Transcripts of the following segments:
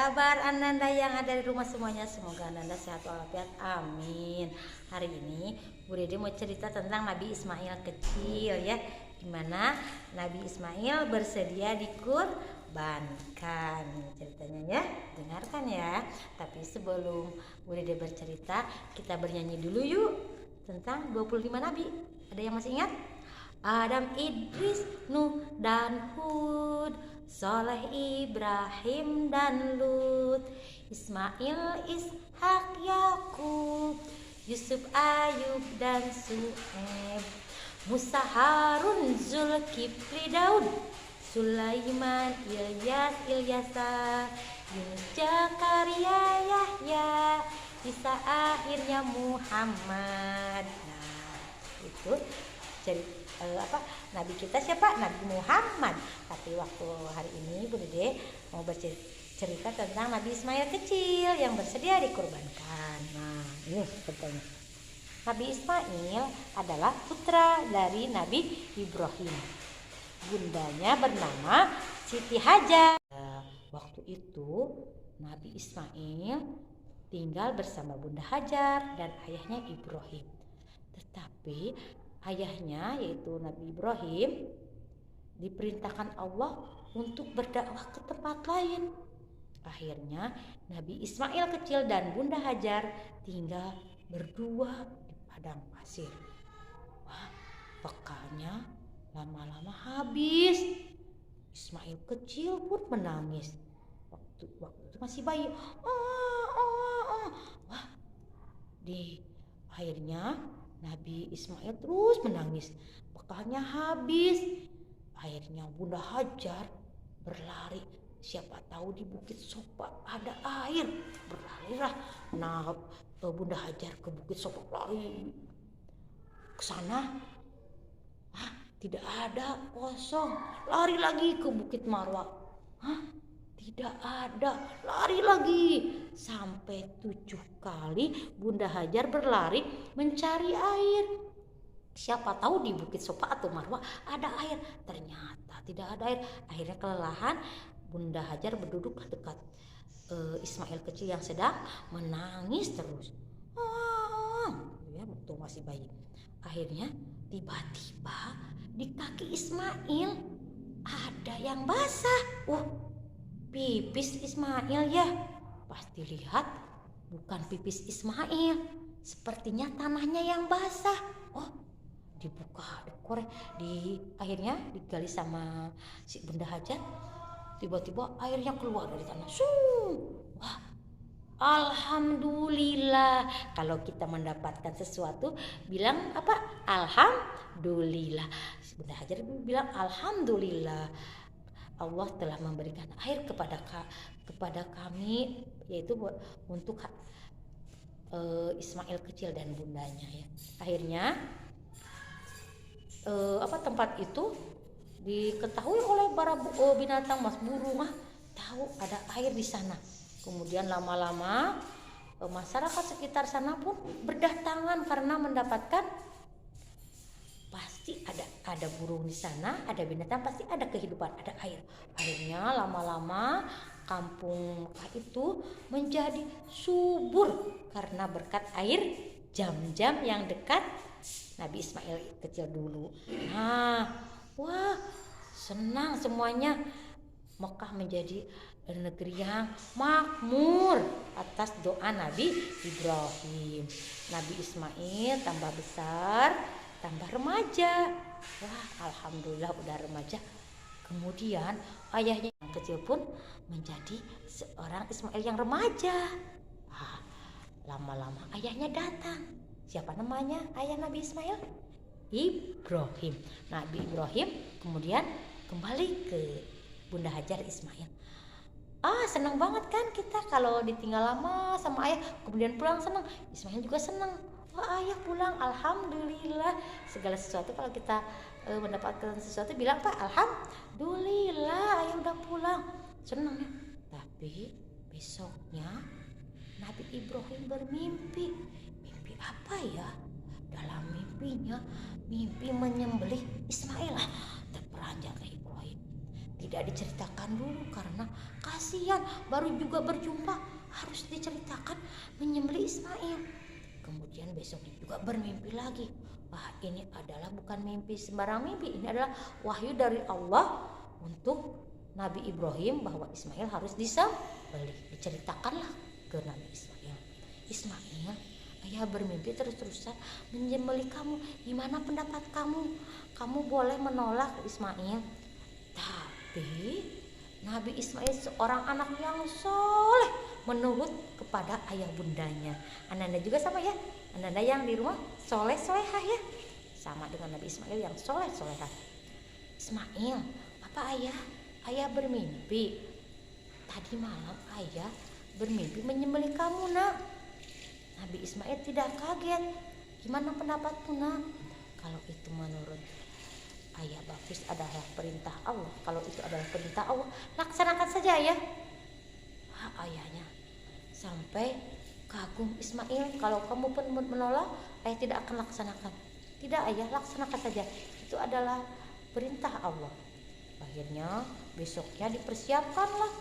kabar Ananda yang ada di rumah semuanya? Semoga Ananda sehat walafiat. Amin. Hari ini Bu Dede mau cerita tentang Nabi Ismail kecil ya. Gimana Nabi Ismail bersedia dikurbankan. Ceritanya ya, dengarkan ya. Tapi sebelum Bu Dede bercerita, kita bernyanyi dulu yuk tentang 25 Nabi. Ada yang masih ingat? Adam, Idris, Nuh, dan Hud, Soleh, Ibrahim, dan Lut, Ismail, Ishak, Yakub, Yusuf, Ayub, dan Su'eb, Musa, Harun, Zulkifli, Daud, Sulaiman, Ilyas, Ilyasa, Yunus, Zakaria, Yahya, Isa, akhirnya Muhammad. Nah, itu cerita Nabi kita siapa? Nabi Muhammad. Tapi waktu hari ini Bu Dede mau bercerita tentang Nabi Ismail kecil yang bersedia dikurbankan. Nah, ini ceritanya. Nabi Ismail adalah putra dari Nabi Ibrahim. Bundanya bernama Siti Hajar. Waktu itu Nabi Ismail tinggal bersama Bunda Hajar dan ayahnya Ibrahim. Tetapi ayahnya yaitu Nabi Ibrahim diperintahkan Allah untuk berdakwah ke tempat lain. Akhirnya Nabi Ismail kecil dan Bunda Hajar tinggal berdua di padang pasir. Wah, bekalnya lama-lama habis. Ismail kecil pun menangis. Waktu itu masih bayi. Wah, akhirnya Nabi Ismail terus menangis, bekalnya habis. Akhirnya Bunda Hajar berlari, siapa tahu di Bukit Sofa ada air. Berlarilah Bunda Hajar ke Bukit Sofa, lari ke sana. Tidak ada, kosong. Lari lagi ke Bukit Marwa. Tidak ada, lari lagi. Sampai 7 kali Bunda Hajar berlari mencari air. Siapa tahu di Bukit Sofa atau Marwah ada air. Ternyata tidak ada air. Akhirnya kelelahan, Bunda Hajar berduduk dekat Ismail kecil yang sedang menangis terus. Ya, betul masih bayi. Akhirnya tiba-tiba di kaki Ismail ada yang basah. Pipis Ismail ya. Pasti lihat bukan pipis Ismail, sepertinya tanahnya yang basah. Dibuka, dikorek, akhirnya digali sama si Bunda Hajar. Tiba-tiba airnya keluar dari tanah. Wah, alhamdulillah. Kalau kita mendapatkan sesuatu bilang apa? Alhamdulillah. Si Bunda Hajar bilang alhamdulillah. Allah telah memberikan air kepada kami, yaitu untuk Ismail kecil dan bundanya ya. Akhirnya tempat itu diketahui oleh para binatang, mas burung tahu ada air di sana. Kemudian lama-lama masyarakat sekitar sana pun berdatangan karena mendapatkan pasti ada burung di sana, ada binatang, pasti ada kehidupan, ada air. Akhirnya lama-lama kampung Mekah itu menjadi subur karena berkat air Zam-Zam yang dekat Nabi Ismail kecil dulu. Wah, senang semuanya. Mekah menjadi negeri yang makmur atas doa Nabi Ibrahim. Nabi Ismail tambah besar, tambah remaja. Wah, alhamdulillah udah remaja. Kemudian ayahnya yang kecil pun menjadi seorang Ismail yang remaja. Lama-lama ayahnya datang. Siapa namanya ayah Nabi Ismail? Ibrahim. Nabi Ibrahim kemudian kembali ke Bunda Hajar Ismail. Senang banget kan kita kalau ditinggal lama sama ayah kemudian pulang, senang. Ismail juga senang. Ayah pulang, alhamdulillah. Segala sesuatu kalau kita mendapatkan sesuatu bilang Pak, alhamdulillah ayah udah pulang, senang ya. Tapi besoknya Nabi Ibrahim bermimpi. Mimpi apa ya? Dalam mimpinya, mimpi menyembelih Ismail. Terperanjat Ibrahim. tidak diceritakan dulu karena kasihan baru juga berjumpa, harus diceritakan menyembelih Ismail. Kemudian besok juga bermimpi lagi. Wah, ini adalah bukan mimpi sembarang mimpi, ini adalah wahyu dari Allah untuk Nabi Ibrahim bahwa Ismail harus disembelih. Diceritakanlah ke Nabi Ismail, Ismail, ayah bermimpi terus-terusan menyembelih kamu. Gimana pendapat kamu? Kamu boleh menolak Ismail. Tapi Nabi Ismail seorang anak yang soleh, menurut kepada ayah bundanya. Anda juga sama ya, Anda yang di rumah soleh solehah ya, sama dengan Nabi Ismail yang soleh solehah. Ismail, apa ayah? Ayah bermimpi tadi malam, ayah bermimpi menyembelih kamu nak. Nabi Ismail tidak kaget. Gimana pendapatmu nak? Kalau itu menurut ayah bagus, adalah perintah Allah. Kalau itu adalah perintah Allah, laksanakan saja ya. Ayahnya sampai kagum, Ismail, kalau kamu pun menolak, ayah tidak akan laksanakan. Tidak ayah, laksanakan saja, itu adalah perintah Allah. Akhirnya besoknya dipersiapkanlah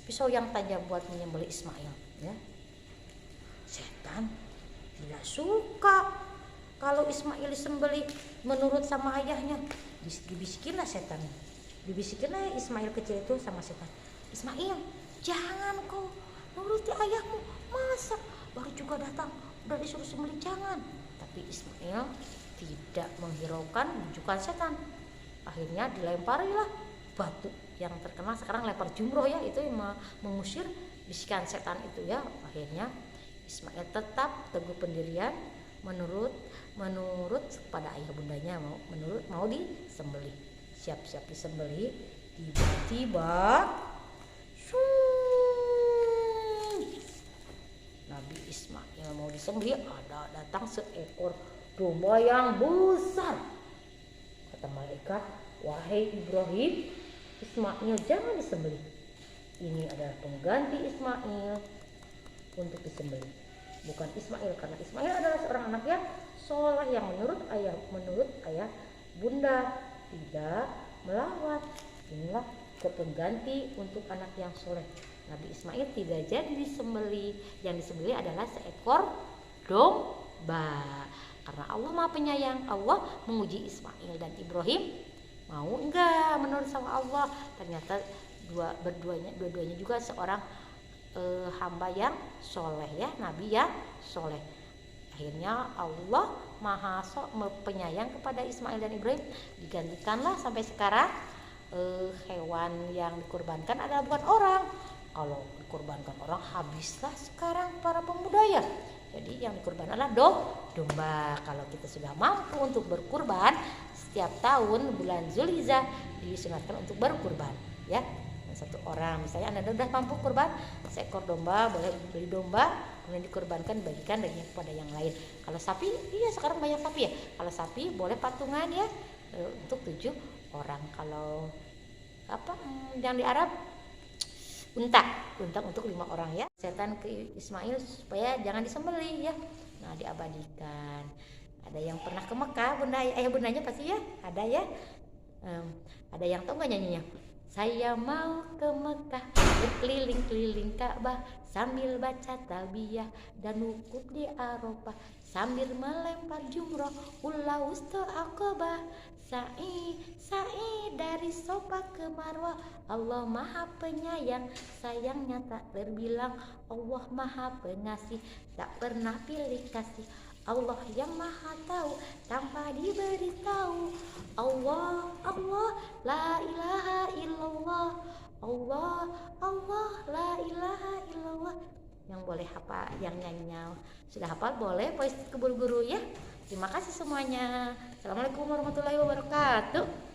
pisau yang tajam buat menyembelih Ismail ya. Setan tidak suka kalau Ismail disembelih menurut sama ayahnya. Dibisikinlah setan, dibisikinlah Ismail kecil itu sama setan, Ismail, jangan kau nuruti ayahmu, masa baru juga datang udah disuruh sembelih, jangan. Tapi Ismail tidak menghiraukan bujukan setan. Akhirnya dilemparilah batu yang terkenal sekarang lempar jumroh ya, itu yang mengusir bisikan setan itu ya. Akhirnya Ismail tetap teguh pendirian menurut kepada ayah bundanya, mau disembelih, siap-siap disembelih. Tiba-tiba Nabi Ismail mau disembelih, ada datang seekor domba yang besar. Kata malaikat, wahai Ibrahim, Ismail jangan disembelih. Ini adalah pengganti Ismail untuk disembelih. Bukan Ismail, karena Ismail adalah seorang anak yang soleh, yang menurut ayah bunda tidak melawan. Inilah pengganti untuk anak yang soleh. Nabi Ismail tidak jadi disembelih, yang disembelih adalah seekor domba. Karena Allah Maha Penyayang, Allah menguji Ismail dan Ibrahim, mau enggak menurut sama Allah. Ternyata dua-duanya juga seorang hamba yang soleh ya, nabi yang soleh. Akhirnya Allah Maha Penyayang kepada Ismail dan Ibrahim, digantikanlah sampai sekarang hewan yang dikurbankan adalah bukan orang. Kalau dikurbankan orang, habislah sekarang para pemuda ya. Jadi yang dikurban adalah domba. Kalau kita sudah mampu untuk berkurban, setiap tahun bulan Zulhijjah disunatkan untuk berkurban ya. Satu orang, misalnya Anda sudah mampu kurban seekor domba, boleh beli domba, kemudian dikurbankan, bagikan dagingnya kepada yang lain. Kalau sapi, iya sekarang banyak sapi ya. Kalau sapi boleh patungan ya, untuk 7 orang. Kalau yang di Arab unta untuk 5 orang ya. Setan ke Ismail supaya jangan disembelih ya. Nah, diabadikan. Ada yang pernah ke Mekah, ayah bundanya pasti ya, ada ya. Ada yang tahu nggak nyanyinya? Saya mau ke Mekah, berkeliling-keliling Ka'bah, sambil baca talbiyah dan wukuf di Arafah, sambil melempar jumroh ula wusta Aqabah, sa'i dari Safa ke Marwah. Allah Maha Penyayang, sayangnya tak terbilang. Allah Maha Pengasih, tak pernah pilih kasih. Allah yang Maha Tahu tanpa diberitahu. Allah, Allah, la ilaha illallah. Allah, Allah, la ilaha illallah. Yang boleh hafal, yang nyanyinya sudah hafal boleh voice ke guru-guru ya. Terima kasih semuanya. Assalamualaikum warahmatullahi wabarakatuh.